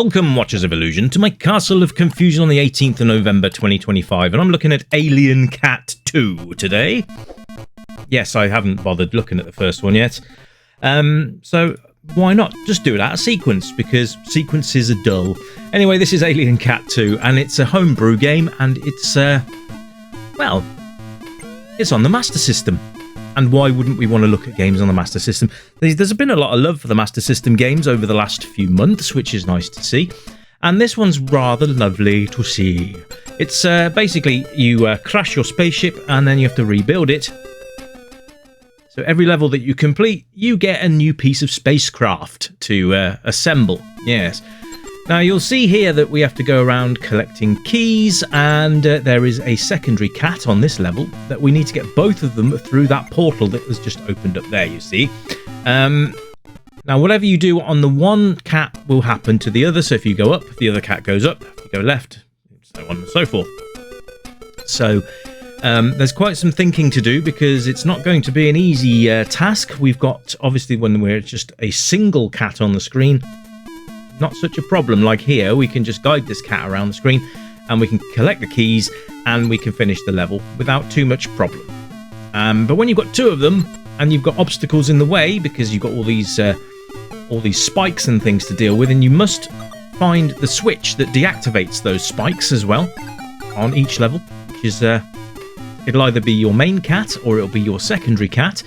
Welcome, Watchers of Illusion, to my Castle of Confusion on the 18th of November 2025, and I'm looking at Alien Cat 2 today. Yes, I haven't bothered looking at the first one yet, so why not just do it out of sequence, because sequences are dull. Anyway, this is Alien Cat 2, and it's a homebrew game, and it's, well, it's on the Master System. And why wouldn't we want to look at games on the Master System? There's been a lot of love for the Master System games over the last few months, which is nice to see. And this one's rather lovely to see. It's basically you crash your spaceship and then you have to rebuild it. So every level that you complete, you get a new piece of spacecraft to assemble. Yes. Now you'll see here that we have to go around collecting keys, and there is a secondary cat on this level that we need to get both of them through that portal that was just opened up there, you see. Now whatever you do on the one cat will happen to the other, so if you go up, the other cat goes up, if you go left, so on and so forth. So there's quite some thinking to do, because it's not going to be an easy task. We've got, obviously, when we're just a single cat on the screen, not such a problem. Like here, we can just guide this cat around the screen and we can collect the keys and we can finish the level without too much problem. But when you've got two of them and you've got obstacles in the way, because you've got all these spikes and things to deal with, and you must find the switch that deactivates those spikes as well on each level, which is it'll either be your main cat or it'll be your secondary cat.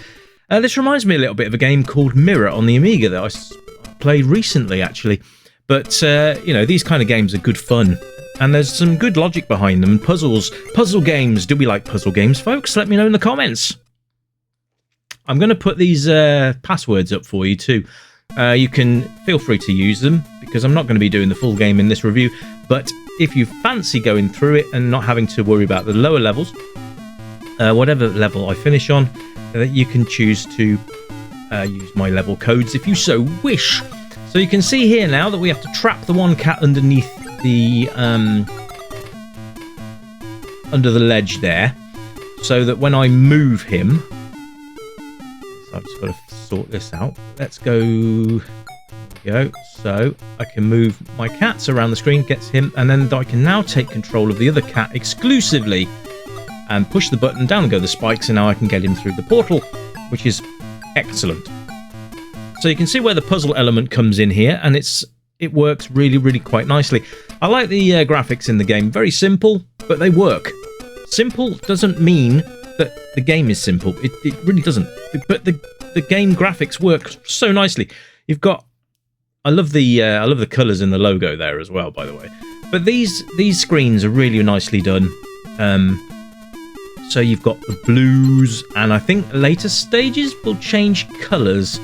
This reminds me a little bit of a game called Mirror on the Amiga that I played recently, actually. But, you know, these kind of games are good fun. And there's some good logic behind them. Puzzle games. Do we like puzzle games, folks? Let me know in the comments. I'm going to put these passwords up for you, too. You can feel free to use them, because I'm not going to be doing the full game in this review. But if you fancy going through it and not having to worry about the lower levels, whatever level I finish on, you can choose to use my level codes if you so wish. So you can see here now that we have to trap the one cat underneath the under the ledge there, so that when I move him, so I've just got to sort this out. Let's go. There we go. So I can move my cats around the screen, gets him, and then I can now take control of the other cat exclusively and push the button, down go the spikes, and now I can get him through the portal, which is excellent. So you can see where the puzzle element comes in here, and it works really quite nicely. I like the graphics in the game. Very simple, but they work. Simple doesn't mean that the game is simple. It really doesn't. But the game graphics work so nicely. You've got, I love the colours in the logo there as well, by the way. But these screens are really nicely done. So you've got the blues, and I think later stages will change colours.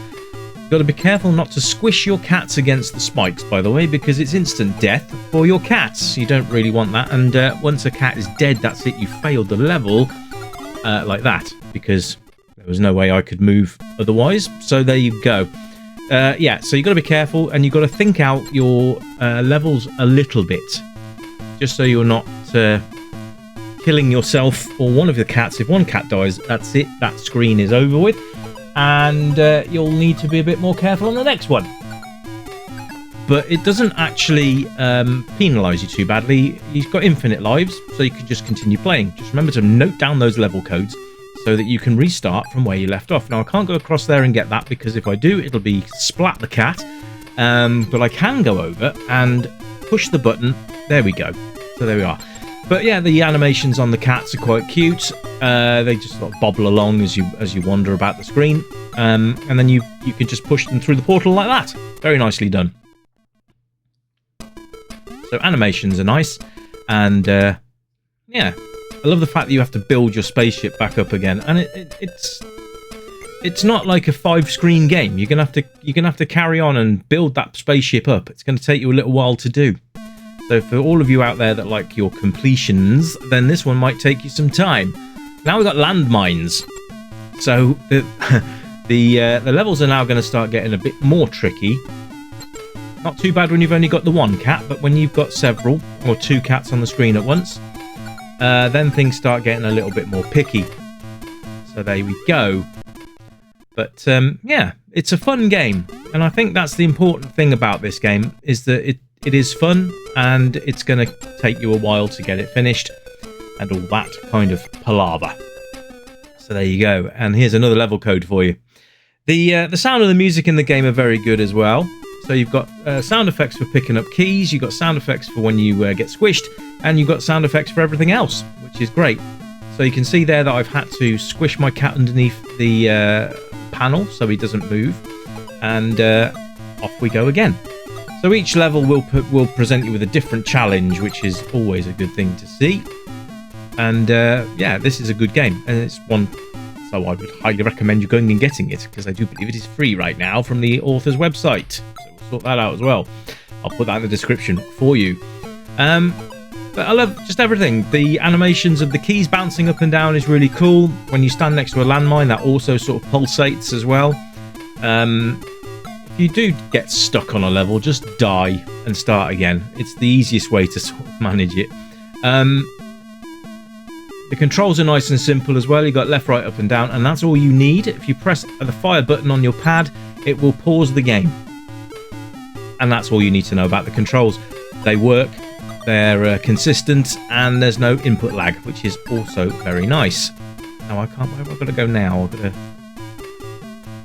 You've got to be careful not to squish your cats against the spikes, by the way, because it's instant death for your cats. You don't really want that, and once a cat is dead, that's it. You failed the level like that, because there was no way I could move otherwise. So there you go. Yeah, so you've got to be careful, and you've got to think out your levels a little bit, just so you're not killing yourself or one of the cats. If one cat dies, that's it. That screen is over with. And you'll need to be a bit more careful on the next one. But it doesn't actually penalise you too badly. You've got infinite lives, so you can just continue playing. Just remember to note down those level codes so that you can restart from where you left off. Now, I can't go across there and get that, because if I do, it'll be splat the cat. But I can go over and push the button. There we go. So there we are. But yeah, the animations on the cats are quite cute. They just sort of bobble along as you wander about the screen, and then you can just push them through the portal like that. Very nicely done. So animations are nice, and yeah, I love the fact that you have to build your spaceship back up again. And it's not like a 5-screen game. You're gonna have to carry on and build that spaceship up. It's going to take you a little while to do. So for all of you out there that like your completions, then this one might take you some time. Now we've got landmines. So the levels are now going to start getting a bit more tricky. Not too bad when you've only got the one cat, but when you've got several or two cats on the screen at once, then things start getting a little bit more picky. So there we go. But yeah, it's a fun game, and I think that's the important thing about this game, is that it is fun, and it's going to take you a while to get it finished, and all that kind of palaver. So there you go, and here's another level code for you. The sound and the music in the game are very good as well. So you've got sound effects for picking up keys, you've got sound effects for when you get squished, and you've got sound effects for everything else, which is great. So you can see there that I've had to squish my cat underneath the panel so he doesn't move, and off we go again. So each level will present you with a different challenge, which is always a good thing to see. And yeah, this is a good game, and it's one, so I would highly recommend you going and getting it, because I do believe it is free right now from the author's website. So we'll sort that out as well. I'll put that in the description for you. But I love just everything. The animations of the keys bouncing up and down is really cool. When you stand next to a landmine, that also sort of pulsates as well. If you do get stuck on a level, just die and start again. It's the easiest way to sort of manage it. The controls are nice and simple as well. You've got left, right, up and down, and that's all you need. If you press the fire button on your pad, it will pause the game. And that's all you need to know about the controls. They work, they're consistent, and there's no input lag, which is also very nice. Now I can't, where have I got to go now? I've got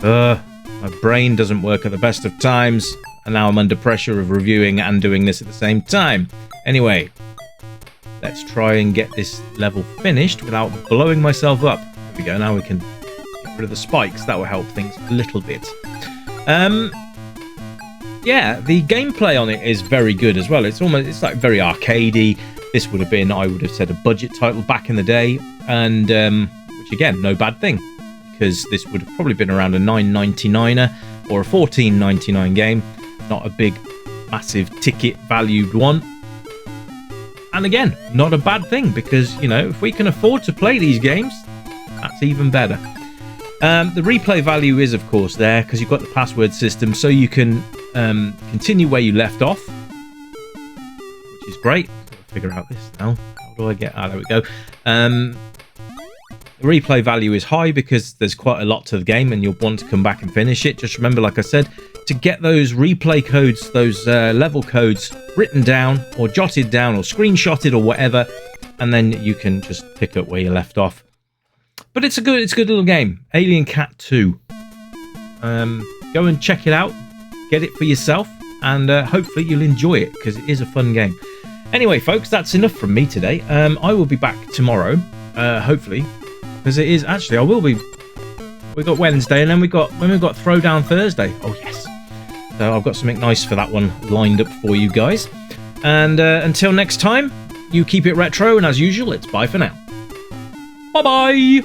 to... my brain doesn't work at the best of times, and now I'm under pressure of reviewing and doing this at the same time. Anyway, let's try and get this level finished without blowing myself up. There we go, now we can get rid of the spikes. That will help things a little bit. Yeah, the gameplay on it is very good as well. It's like very arcadey. This would have been, I would have said, a budget title back in the day, and which again, no bad thing, because this would have probably been around a $9.99er or a $14.99 game, not a big, massive ticket valued one. And again, not a bad thing, because, you know, if we can afford to play these games, that's even better. The replay value is, of course, there, because you've got the password system, so you can continue where you left off, which is great. I've got to figure out this now. How do I get... Ah, there we go. The replay value is high because there's quite a lot to the game, and you'll want to come back and finish it. Just remember, like I said, to get those replay codes, those level codes written down or jotted down or screenshotted or whatever, and then you can just pick up where you left off. But it's a good little game. Alien Cat 2. Go and check it out, get it for yourself, and hopefully you'll enjoy it, because it is a fun game. Anyway, folks, that's enough from me today. I will be back tomorrow, hopefully, because it is actually, I will be. We got Wednesday, and then we've got Throwdown Thursday. Oh yes. So I've got something nice for that one lined up for you guys. And until next time, you keep it retro, and as usual, it's bye for now. Bye bye.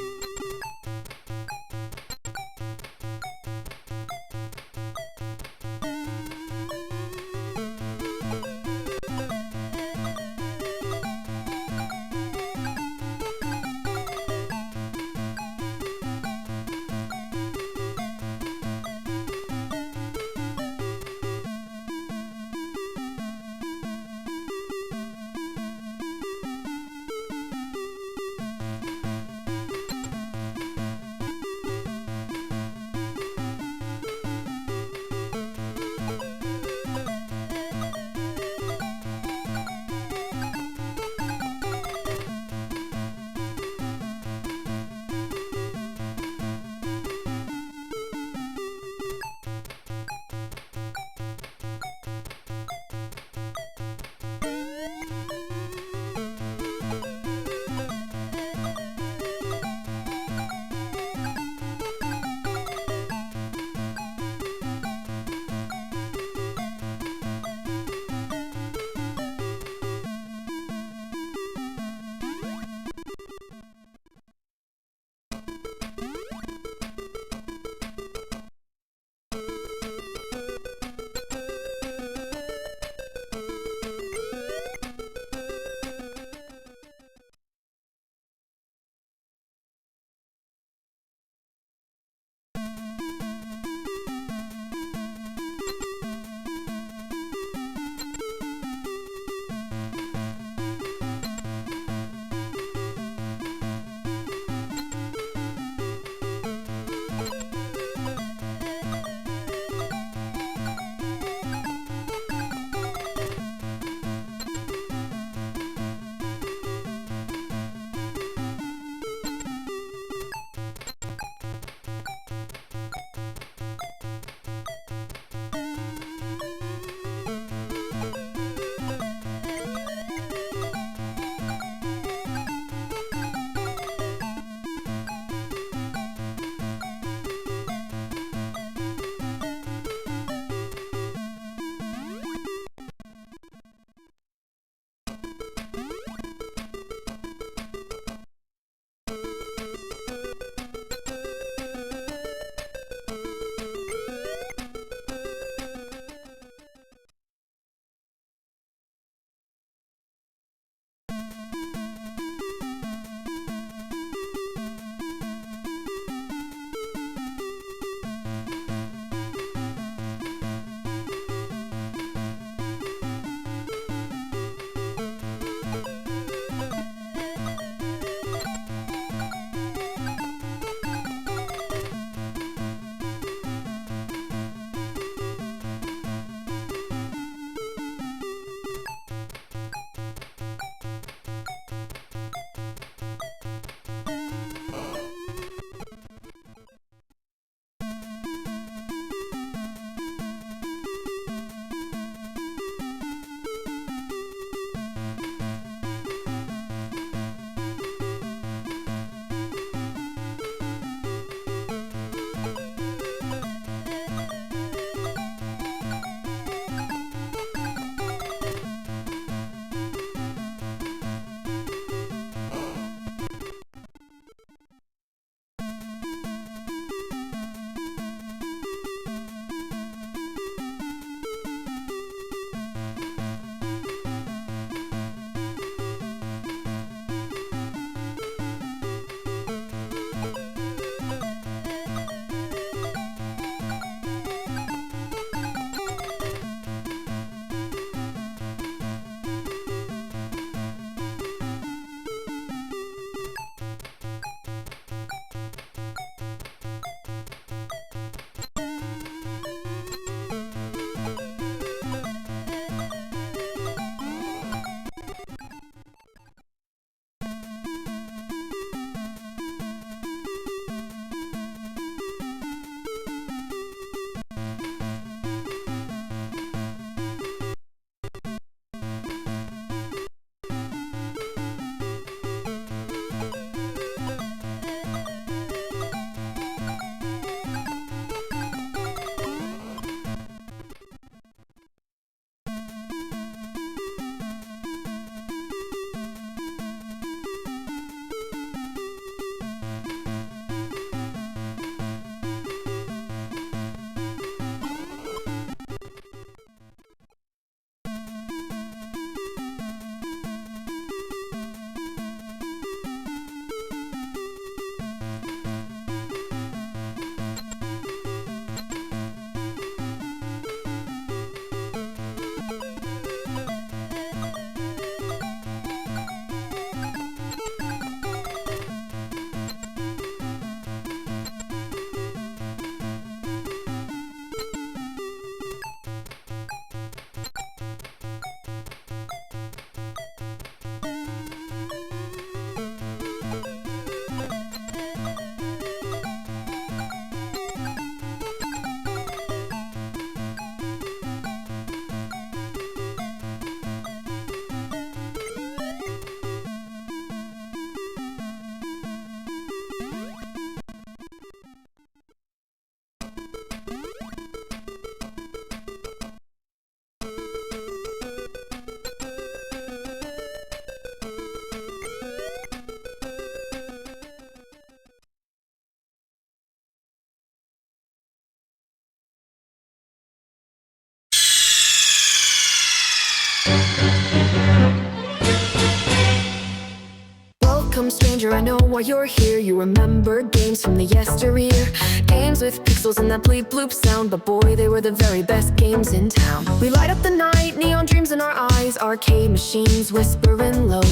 Welcome stranger, I know why you're here. You remember games from the yesteryear, games with pixels and that bleep bloop sound, but boy, they were the very best games in town. We light up the night, neon dreams in our eyes, arcade machines whispering low,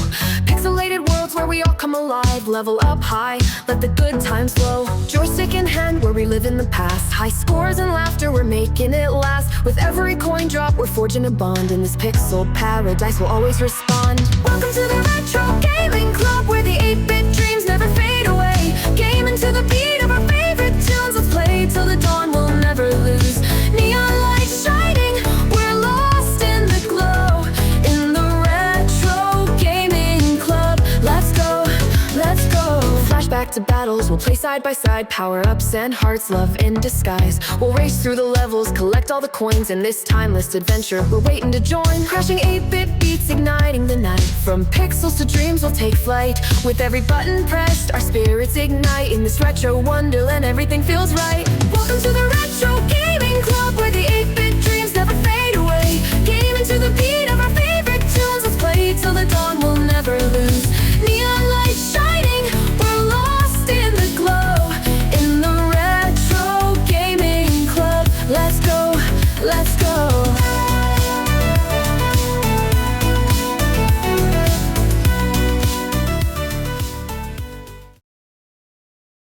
pixelated worlds where we all come alive, level up high, let the good times flow. Joystick in hand where we live in the past, high scores and laughter, we're making it last. With every coin drop, we're forging a bond, in this pixel paradise we'll always respond. Welcome to the Retro Gaming Club, where the 8-bit dreams never fade away. Gaming to the beat of our favorite tunes, let's play till the dawn, we'll never lose. Neon lights shining, we're lost in the glow, in the Retro Gaming Club. Let's go, let's go. Flashback to battles, we'll play side by side, power-ups and hearts, love in disguise. We'll race through the levels, collect all the coins, in this timeless adventure we're waiting to join. Crashing 8-bit beats, igniting the night, from pixels to dreams we'll take flight. With every button pressed, our spirits ignite, in this retro wonderland everything feels right. Welcome to